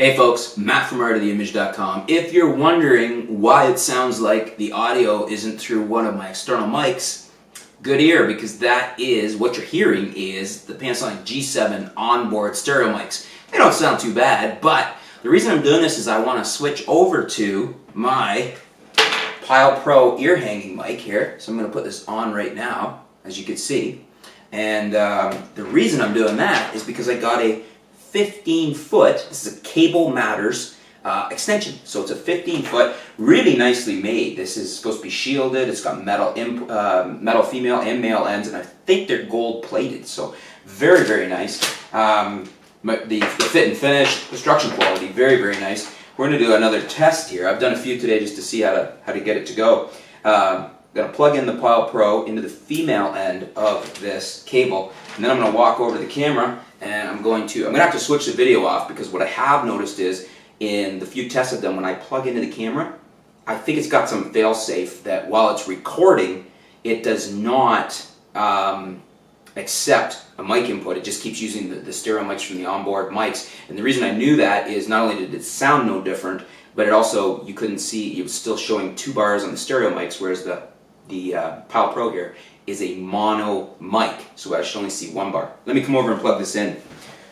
Hey folks, Matt from artoftheimage.com. If you're wondering why it sounds like the audio isn't through one of my external mics, good ear, because that is, what you're hearing is the Panasonic G7 onboard stereo mics. They don't sound too bad, but the reason I'm doing this is I want to switch over to my Pyle Pro ear hanging mic here. So I'm going to put this on right now, as you can see. And the reason I'm doing that is because I got a 15-foot, this is a Cable Matters extension. So it's a 15-foot, really nicely made. This is supposed to be shielded. It's got metal female and male ends, and I think they're gold plated. So very, very nice. The fit and finish, construction quality, very, very nice. We're going to do another test here. I've done a few today just to see how to get it to go. I'm going to plug in the Pyle Pro into the female end of this cable, and then I'm going to walk over to the camera, and I'm going to have to switch the video off, because what I have noticed is in the few tests I've done, when I plug into the camera, I think it's got some fail-safe that while it's recording, it does not accept a mic input. It just keeps using the stereo mics from the onboard mics. And the reason I knew that is not only did it sound no different, but it also, you couldn't see, it was still showing 2 bars on the stereo mics, whereas the Pyle Pro here is a mono mic, so I should only see 1 bar. Let me come over and plug this in.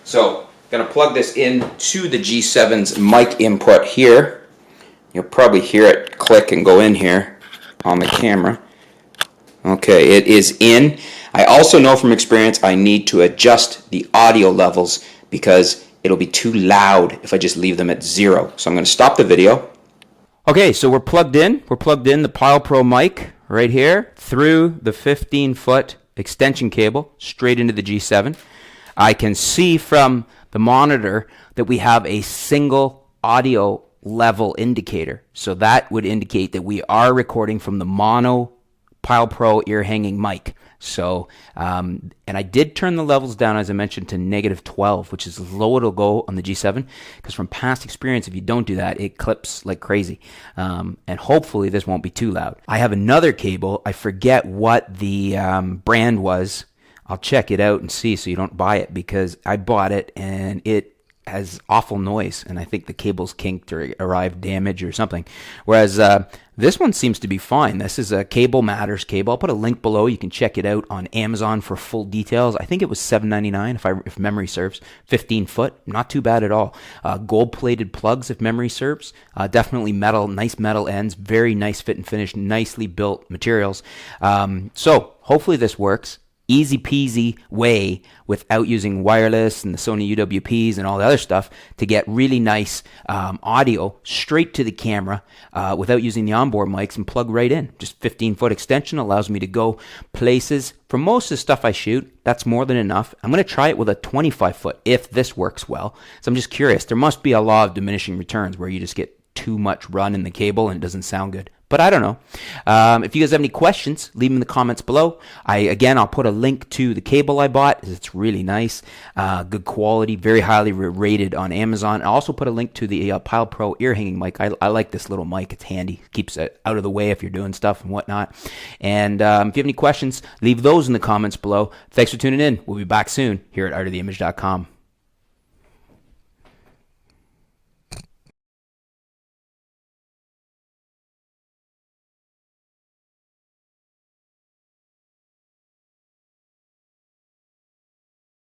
So, going to plug this in to the G7's mic input here. You'll probably hear it click and go in here on the camera. Okay, it is in. I also know from experience I need to adjust the audio levels because it'll be too loud if I just leave them at 0. So I'm going to stop the video. Okay, so we're plugged in. We're plugged in the Pyle Pro mic right here through the 15-foot extension cable straight into the G7. I can see from the monitor that we have a single audio level indicator. So that would indicate that we are recording from the mono Pyle Pro ear hanging mic. So, and I did turn the levels down, as I mentioned, to -12, which is as low it'll go on the G7, because from past experience, if you don't do that, it clips like crazy. And hopefully this won't be too loud. I have another cable. I forget what the brand was. I'll check it out and see so you don't buy it, because I bought it and it has awful noise, and I think the cable's kinked or arrived damaged or something. Whereas this one seems to be fine. This is a Cable Matters cable. I'll put a link below. You can check it out on Amazon for full details. I think it was $7.99 if memory serves. 15-foot, not too bad at all. Gold-plated plugs if memory serves. Definitely metal, nice metal ends, very nice fit and finish, nicely built materials. So hopefully this works. Easy peasy way without using wireless and the Sony UWPs and all the other stuff to get really nice audio straight to the camera without using the onboard mics, and plug right in. Just 15-foot extension allows me to go places. For most of the stuff I shoot, that's more than enough. I'm going to try it with a 25-foot if this works well. So I'm just curious. There must be a law of diminishing returns where you just get too much run in the cable and it doesn't sound good. But I don't know. If you guys have any questions, leave them in the comments below. I'll put a link to the cable I bought. It's really nice, good quality, very highly rated on Amazon. I'll also put a link to the Pyle Pro ear hanging mic. I like this little mic. It's handy. Keeps it out of the way if you're doing stuff and whatnot. And if you have any questions, leave those in the comments below. Thanks for tuning in. We'll be back soon here at artoftheimage.com.